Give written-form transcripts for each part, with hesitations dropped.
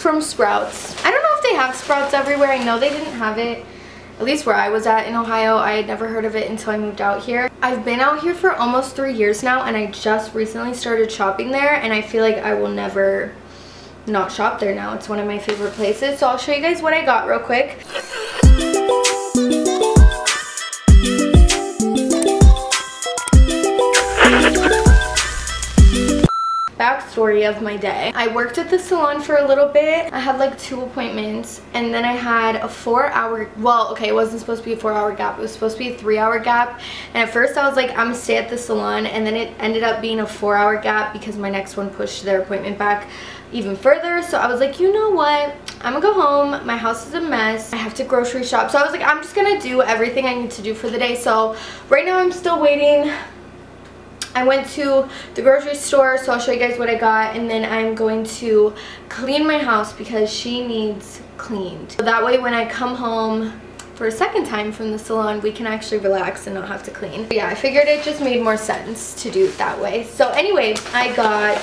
from Sprouts. I don't know if they have Sprouts everywhere. I know they didn't have it, at least where I was at in Ohio. I had never heard of it until I moved out here. I've been out here for almost 3 years now, and I just recently started shopping there, and I feel like I will never not shop there now. It's one of my favorite places. So I'll show you guys what I got real quick. Backstory of my day. I worked at the salon for a little bit. I had like 2 appointments, and then I had a 4-hour, well, okay, it wasn't supposed to be a 4-hour gap. It was supposed to be a 3-hour gap. And at first I was like, I'm gonna stay at the salon, and then it ended up being a 4-hour gap because my next one pushed their appointment back even further. So I was like, you know what? I'm gonna go home. My house is a mess. I have to grocery shop. So I was like, I'm just gonna do everything I need to do for the day. So right now I'm still waiting. I went to the grocery store, so I'll show you guys what I got, and then I'm going to clean my house because she needs cleaned. So that way when I come home for a second time from the salon, we can actually relax and not have to clean. But yeah, I figured it just made more sense to do it that way. So anyway, I got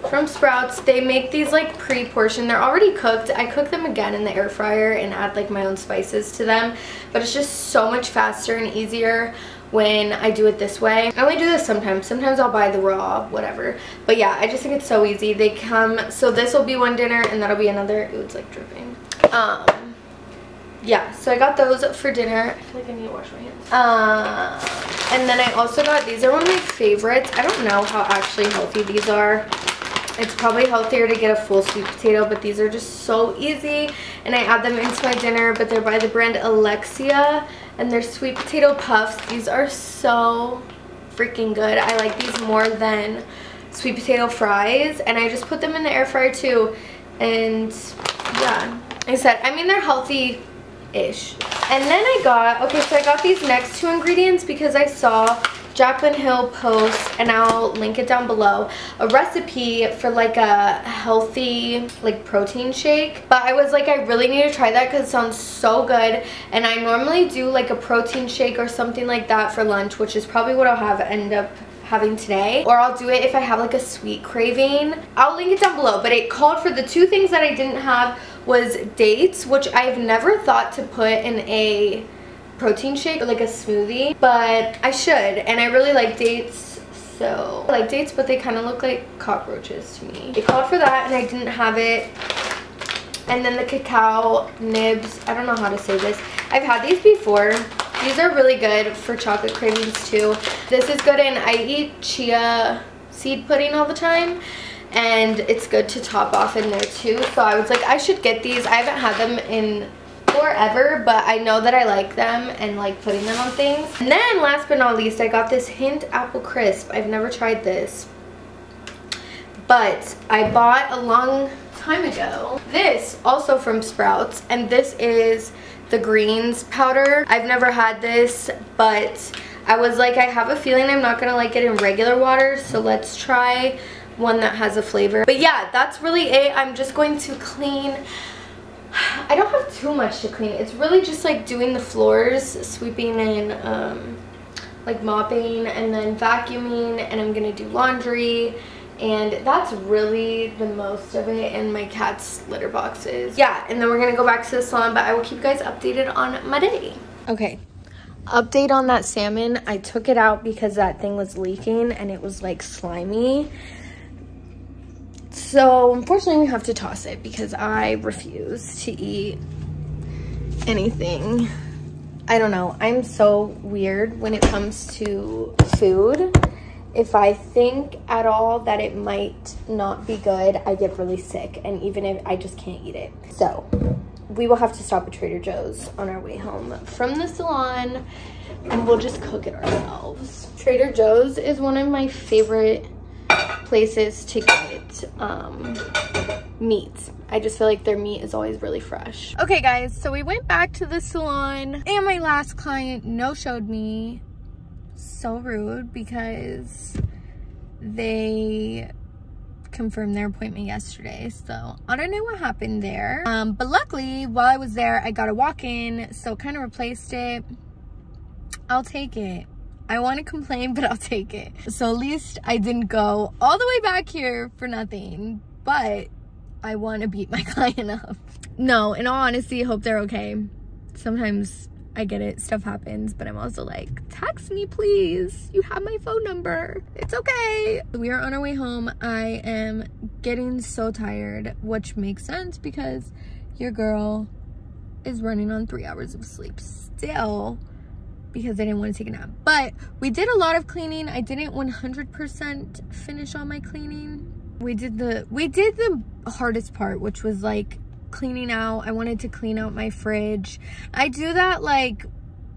from Sprouts, they make these like pre-portioned. They're already cooked. I cook them again in the air fryer and add like my own spices to them, but it's just so much faster and easier when I do it this way. I only do this sometimes. Sometimes I'll buy the raw, whatever. But yeah, I just think it's so easy. They come, so this will be one dinner and that'll be another. Ooh, it's like dripping. Yeah, so I got those for dinner. I feel like I need to wash my hands. And then I also got, these are one of my favorites. I don't know how actually healthy these are. It's probably healthier to get a full sweet potato, but these are just so easy. And I add them into my dinner, but they're by the brand Alexia, and they're sweet potato puffs. These are so freaking good. I like these more than sweet potato fries, and I just put them in the air fryer too. And yeah, like I said, I mean, they're healthy-ish. And then I got, okay, so I got these next 2 ingredients because I saw Jaclyn Hill post, and I'll link it down below, a recipe for like a healthy like protein shake. But I was like, I really need to try that because it sounds so good, and I normally do like a protein shake or something like that for lunch, which is probably what I'll end up having today, or I'll do it if I have like a sweet craving. I'll link it down below, but it called for the 2 things that I didn't have was dates, which I've never thought to put in a protein shake or like a smoothie, but I should, and I really like dates. So I like dates, but they kind of look like cockroaches to me. They called for that and I didn't have it. And then the cacao nibs, I don't know how to say this. I've had these before. These are really good for chocolate cravings too. This is good, and I eat chia seed pudding all the time, and it's good to top off in there too. So I was like, I should get these. I haven't had them in forever, but I know that I like them and like putting them on things. And then last but not least, I got this Hint Apple Crisp. I've never tried this, but I bought a long time ago this also from Sprouts, and this is the greens powder. I've never had this, but I was like, I have a feeling I'm not gonna like it in regular water, so let's try one that has a flavor. But yeah, that's really it. I'm just going to clean. I don't have too much to clean. It's really just like doing the floors, sweeping and like mopping, and then vacuuming, and I'm gonna do laundry, and that's really the most of it, and my cat's litter boxes. Yeah, and then we're gonna go back to the salon, but I will keep you guys updated on my day. Okay, update on that salmon. I took it out because that thing was leaking and it was like slimy. So unfortunately we have to toss it because I refuse to eat anything. I don't know, I'm so weird when it comes to food. If I think at all that it might not be good, I get really sick, and even if I just can't eat it. So we will have to stop at Trader Joe's on our way home from the salon, and we'll just cook it ourselves. Trader Joe's is one of my favorite places to get meat. I just feel like their meat is always really fresh. Okay guys, so we went back to the salon, and my last client no-showed me. So rude, because they confirmed their appointment yesterday, so I don't know what happened there. But luckily while I was there I got a walk-in, so kind of replaced it. I'll take it. I want to complain, but I'll take it. So at least I didn't go all the way back here for nothing. But I want to beat my client up. No, in all honesty, hope they're okay. Sometimes I get it, stuff happens, but I'm also like, text me please, you have my phone number, it's okay. We are on our way home. I am getting so tired, which makes sense because your girl is running on 3 hours of sleep still because I didn't want to take a nap. But we did a lot of cleaning. I didn't 100% finish all my cleaning. We did the hardest part, which was like cleaning out. I wanted to clean out my fridge. I do that like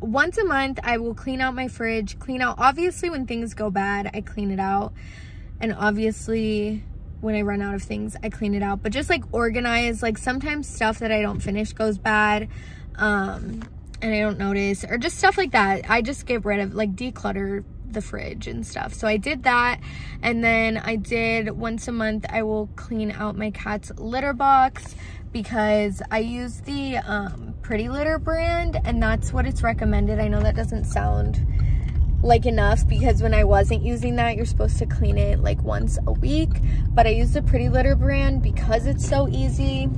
once a month. I will clean out my fridge, clean out, obviously when things go bad I clean it out, and obviously when I run out of things I clean it out, but just like organize. Like sometimes stuff that I don't finish goes bad and I don't notice, or just stuff like that. I just get rid of, like, declutter the fridge and stuff. So I did that, and then I did once a month I will clean out my cat's litter box because I use the Pretty Litter brand, and that's what it's recommended. I know that doesn't sound like enough because when I wasn't using that, you're supposed to clean it like once a week, but I use the Pretty Litter brand because it's so easy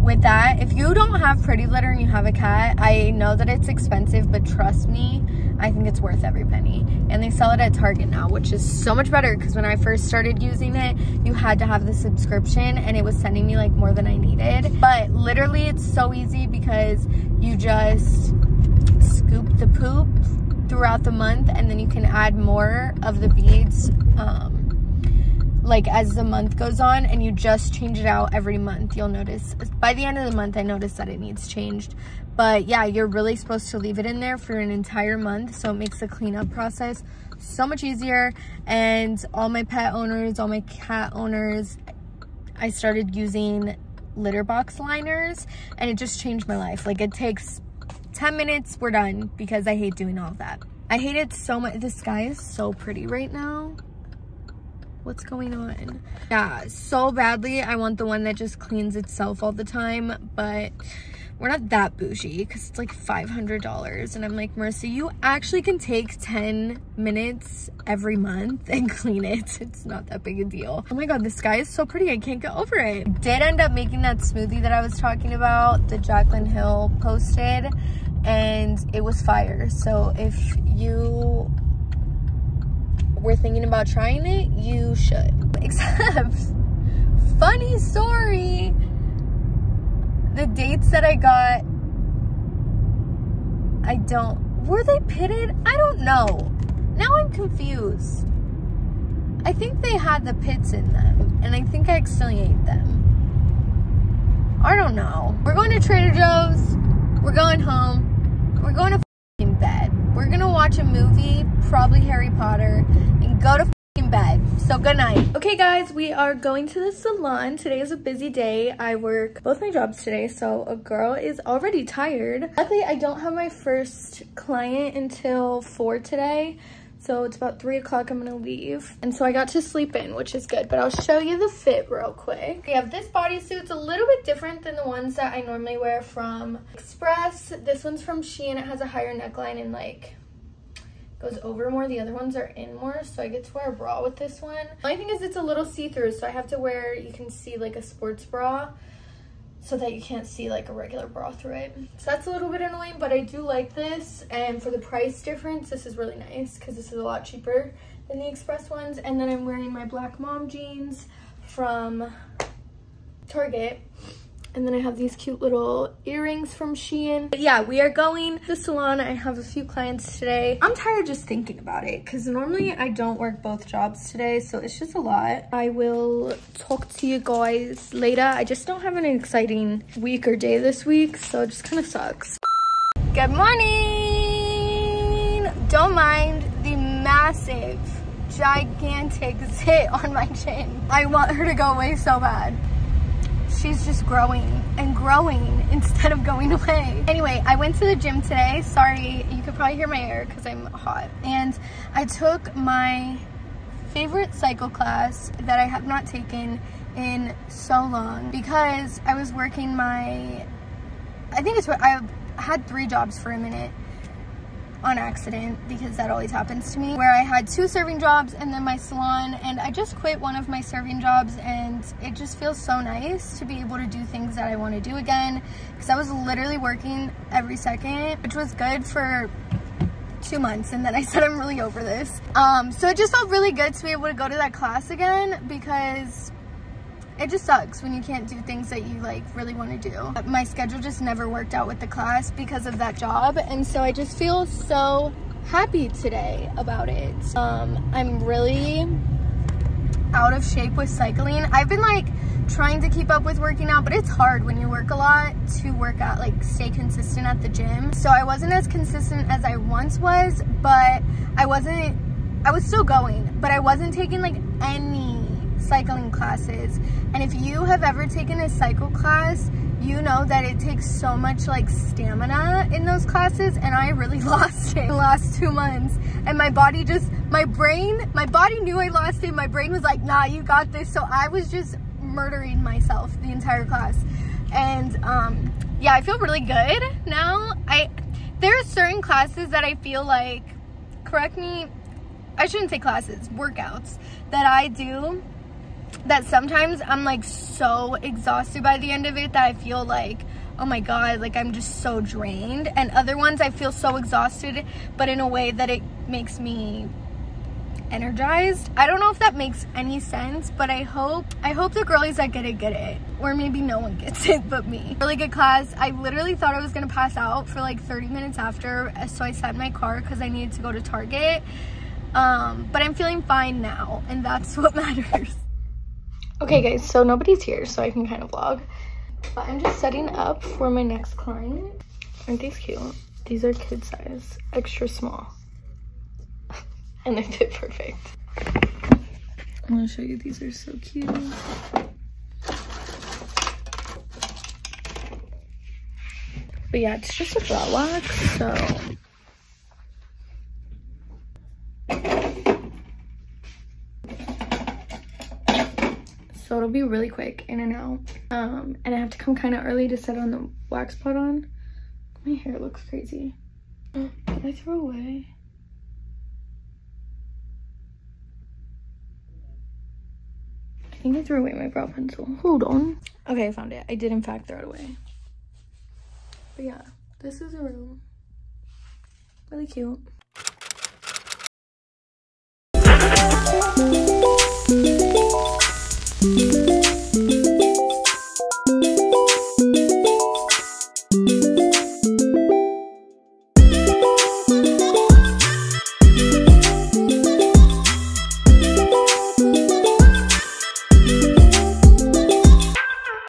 with that. If you don't have Pretty Litter and you have a cat, I know that it's expensive, but trust me, I think it's worth every penny. And they sell it at Target now, which is so much better because when I first started using it, you had to have the subscription and it was sending me like more than I needed. But literally it's so easy because you just scoop the poop throughout the month and then you can add more of the beads like as the month goes on, and you just change it out every month. You'll notice by the end of the month I noticed that it needs changed. But yeah, you're really supposed to leave it in there for an entire month, so it makes the cleanup process so much easier. And all my pet owners, all my cat owners, I started using litter box liners and it just changed my life. Like it takes 10 minutes, we're done, because I hate doing all of that. I hate it so much. The sky is so pretty right now. What's going on? Yeah, so badly I want the one that just cleans itself all the time, but we're not that bougie because it's like $500. And I'm like, Marissa, you actually can take 10 minutes every month and clean it. It's not that big a deal. Oh my God, the sky is so pretty. I can't get over it. I did end up making that smoothie that I was talking about, the Jaclyn Hill posted, and it was fire. So if you were thinking about trying it, you should. Except, funny story, the dates that I got, were they pitted? I don't know. Now I'm confused. I think they had the pits in them, and I think I exfoliate them. I don't know. We're going to Trader Joe's. We're going home. We're going to f***ing bed. We're gonna watch a movie, probably Harry Potter, and go to f***ing bed. So good night. Okay guys, we are going to the salon. Today is a busy day. I work both my jobs today, so a girl is already tired. Luckily, I don't have my first client until 4 today. So it's about 3 o'clock, I'm gonna leave. And so I got to sleep in, which is good, but I'll show you the fit real quick. We have this bodysuit. It's a little bit different than the ones that I normally wear from Express. This one's from Shein. It has a higher neckline and like goes over more. The other ones are in more, so I get to wear a bra with this one. The only thing is it's a little see-through, so I have to wear, you can see like a sports bra, so that you can't see like a regular bra through it. So that's a little bit annoying, but I do like this. And for the price difference, this is really nice because this is a lot cheaper than the Express ones. And then I'm wearing my black mom jeans from Target. And then I have these cute little earrings from Shein. But yeah, we are going to the salon. I have a few clients today. I'm tired just thinking about it because normally I don't work both jobs today, so it's just a lot. I will talk to you guys later. I just don't have an exciting week or day this week, so it just kind of sucks. Good morning. Don't mind the massive, gigantic zit on my chin. I want her to go away so bad. She's just growing and growing instead of going away. Anyway, I went to the gym today. Sorry, you could probably hear my air because I'm hot. And I took my favorite cycle class that I have not taken in so long because I was working my, I had 3 jobs for a minute. on accident, because that always happens to me, where I had 2 serving jobs and then my salon, and I just quit one of my serving jobs, and it just feels so nice to be able to do things that I want to do again, because I was literally working every second, which was good for 2 months, and then I said I'm really over this. So it just felt really good to be able to go to that class again, because it just sucks when you can't do things that you like really want to do. My schedule just never worked out with the class because of that job, and so I just feel so happy today about it. I'm really out of shape with cycling. I've been like trying to keep up with working out, but it's hard when you work a lot to work out, like stay consistent at the gym. So I wasn't as consistent as I once was, but I was still going, but I wasn't taking like any cycling classes. And if you have ever taken a cycle class, you know that it takes so much like stamina in those classes, and I really lost it the last 2 months. And my body knew I lost it. My brain was like, nah, you got this. So I was just murdering myself the entire class. And yeah, I feel really good now. There are certain classes that I feel like, correct me, I shouldn't say classes, workouts that I do, that sometimes I'm like so exhausted by the end of it that I feel like, oh my god, like I'm just so drained. And other ones I feel so exhausted, but in a way that it makes me energized. I don't know if that makes any sense, but I hope the girlies that get it, or maybe no one gets it but me. Really good class. I literally thought I was gonna pass out for like 30 minutes after, so I sat in my car because I needed to go to Target. But I'm feeling fine now, and that's what matters. Okay guys, so nobody's here, so I can kind of vlog, but I'm just setting up for my next client. Aren't these cute? These are kid size, extra small, and they fit perfect. I want to show you, these are so cute. But yeah, it's just a brow wax, so it'll be really quick, in and out. And I have to come kind of early to set on the wax pot on. My hair looks crazy. Did I throw away? I think I threw away my brow pencil. Hold on. Okay, I found it. I did in fact throw it away. But yeah, this is a room. Really cute.